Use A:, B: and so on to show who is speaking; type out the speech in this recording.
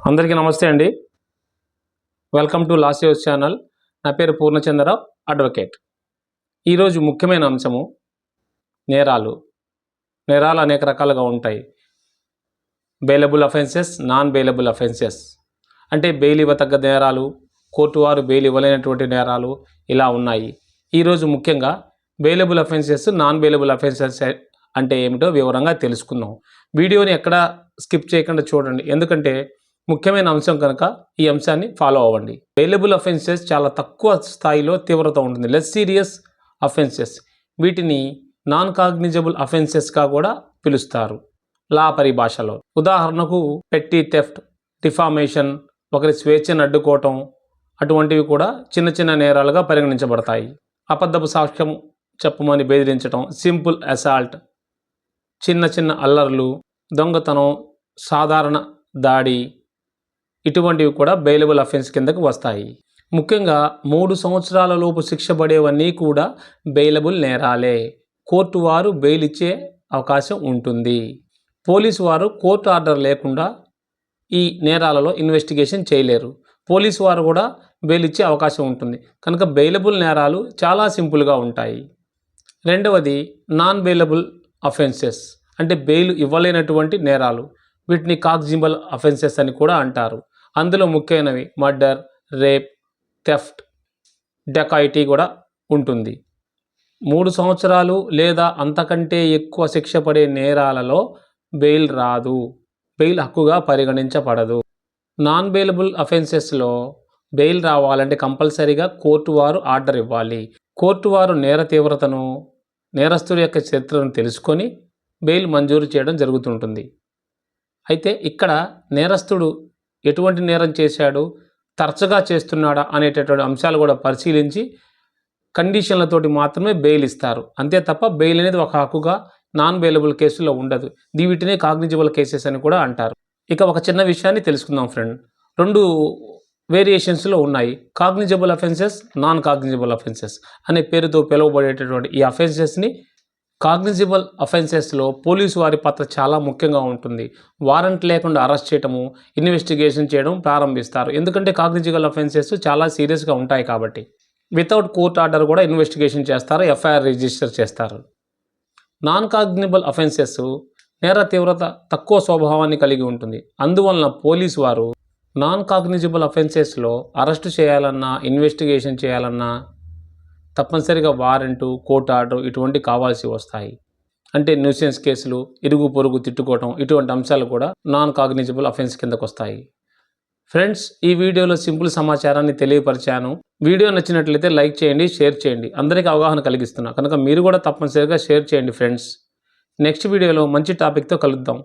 A: అందరికీ నమస్తే అండి. వెల్కమ్ టు లాస్యోస్ ఛానల్. నా పేరు పూర్ణచంద్రరావు, అడ్వకేట్. ఈరోజు ముఖ్యమైన అంశము నేరాలు. నేరాలు అనేక రకాలుగా ఉంటాయి. Bailable offences, non bailable offences. అంటే బెయిల్ ఇవ్వతగ్గ నేరాలు, కోర్టు వారు బెయిల్ ఇవ్వలేనటువంటి నేరాలు ఇలా ఉన్నాయి. ఈరోజు ముఖ్యంగా bailable offences, non bailable offences అంటే ఏమిటో వివరంగా తెలుసుకుందాం. వీడియోని ఎక్కడా స్కిప్ చేయకుండా చూడండి, ఎందుకంటే ముఖ్యమైన అంశం కనుక ఈ అంశాన్ని ఫాలో అవ్వండి. బెయిలబుల్ అఫెన్సెస్ చాలా తక్కువ స్థాయిలో తీవ్రత ఉంటుంది, లెస్ సీరియస్ అఫెన్సెస్. వీటిని నాన్ కాగ్నిజబుల్ అఫెన్సెస్గా కూడా పిలుస్తారు లా పరిభాషలో. ఉదాహరణకు పెట్టి థెఫ్ట్, డిఫామేషన్, ఒకరి స్వేచ్ఛను అడ్డుకోవటం, అటువంటివి కూడా చిన్న చిన్న నేరాలుగా పరిగణించబడతాయి. అబద్ధపు సాక్ష్యం చెప్పమని బెదిరించడం, సింపుల్ అసాల్ట్, చిన్న చిన్న అల్లర్లు, దొంగతనం, సాధారణ దాడి, ఇటువంటివి కూడా బెయిలబుల్ అఫెన్స్ కిందకు వస్తాయి. ముఖ్యంగా 3 సంవత్సరాల లోపు శిక్ష పడేవన్నీ కూడా బెయిలబుల్ నేరాలే. కోర్టు వారు బెయిల్ ఇచ్చే అవకాశం ఉంటుంది. పోలీసు వారు కోర్టు ఆర్డర్ లేకుండా ఈ నేరాలలో ఇన్వెస్టిగేషన్ చేయలేరు. పోలీసు వారు కూడా బెయిల్ ఇచ్చే అవకాశం ఉంటుంది. కనుక బెయిలబుల్ నేరాలు చాలా సింపుల్గా ఉంటాయి. రెండవది నాన్ బెయిలబుల్ అఫెన్సెస్, అంటే బెయిల్ ఇవ్వలేనటువంటి నేరాలు. వీటిని కాగ్నిజబుల్ అఫెన్సెస్ అని కూడా అంటారు. అందులో ముఖ్యమైనవి మర్డర్, రేప్, థెఫ్ట్, డెకాయిటీ కూడా ఉంటుంది. 3 సంవత్సరాలు లేదా అంతకంటే ఎక్కువ శిక్ష పడే నేరాలలో బెయిల్ రాదు, బెయిల్ హక్కుగా పరిగణించబడదు. నాన్ బెయిలబుల్ అఫెన్సెస్లో బెయిల్ రావాలంటే కంపల్సరీగా కోర్టు వారు ఆర్డర్ ఇవ్వాలి. కోర్టు వారు నేర తీవ్రతను, నేరస్తుడి యొక్క చరిత్రను తెలుసుకొని బెయిల్ మంజూరు చేయడం జరుగుతుంటుంది. అయితే ఇక్కడ నేరస్తుడు ఎటువంటి నేరం చేశాడు, తరచుగా చేస్తున్నాడా అనేటటువంటి అంశాలు కూడా పరిశీలించి కండిషన్లతోటి మాత్రమే బెయిల్ ఇస్తారు. అంతే తప్ప బెయిల్ అనేది ఒక హక్కుగా నాన్ బెయిలబుల్ కేసులో ఉండదు. వీటినే కాగ్నిజబుల్ కేసెస్ అని కూడా అంటారు. ఇక ఒక చిన్న విషయాన్ని తెలుసుకుందాం ఫ్రెండ్. 2 వేరియేషన్స్లో ఉన్నాయి, cognisable offences, non cognisable offences అనే పేరుతో పిలువబడేటటువంటి ఈ అఫెన్సెస్ని కాగ్నిజబుల్ అఫెన్సెస్లో పోలీసు వారి పాత్ర చాలా ముఖ్యంగా ఉంటుంది. వారెంట్ లేకుండా అరెస్ట్ చేయడము, ఇన్వెస్టిగేషన్ చేయడం ప్రారంభిస్తారు. ఎందుకంటే కాగ్నిజబుల్ అఫెన్సెస్ చాలా సీరియస్గా ఉంటాయి కాబట్టి. వితౌట్ కోర్ట్ ఆర్డర్ కూడా ఇన్వెస్టిగేషన్ చేస్తారు, ఎఫ్ఐఆర్ రిజిస్టర్ చేస్తారు. నాన్ కాగ్నిజబుల్ అఫెన్సెస్ నేర తీవ్రత తక్కువ స్వభావాన్ని కలిగి ఉంటుంది. అందువలన పోలీసు వారు నాన్ కాగ్నిజబుల్ అఫెన్సెస్లో అరెస్టు చేయాలన్నా, ఇన్వెస్టిగేషన్ చేయాలన్నా తప్పనిసరిగా వారెంటు, కోర్టు ఆర్డర్ ఇటువంటి కావాల్సి వస్తాయి. అంటే న్యూసెన్స్ కేసులు, ఇరుగు పొరుగు తిట్టుకోవటం, ఇటువంటి అంశాలు కూడా నాన్ కాగ్నిజబుల్ అఫెన్స్ కిందకు వస్తాయి. ఫ్రెండ్స్, ఈ వీడియోలో సింపుల్ సమాచారాన్ని తెలియపరిచాను. వీడియో నచ్చినట్లయితే లైక్ చేయండి, షేర్ చేయండి. అందరికీ అవగాహన కలిగిస్తున్నా కనుక మీరు కూడా తప్పనిసరిగా షేర్ చేయండి ఫ్రెండ్స్. నెక్స్ట్ వీడియోలో మంచి టాపిక్తో కలుద్దాం.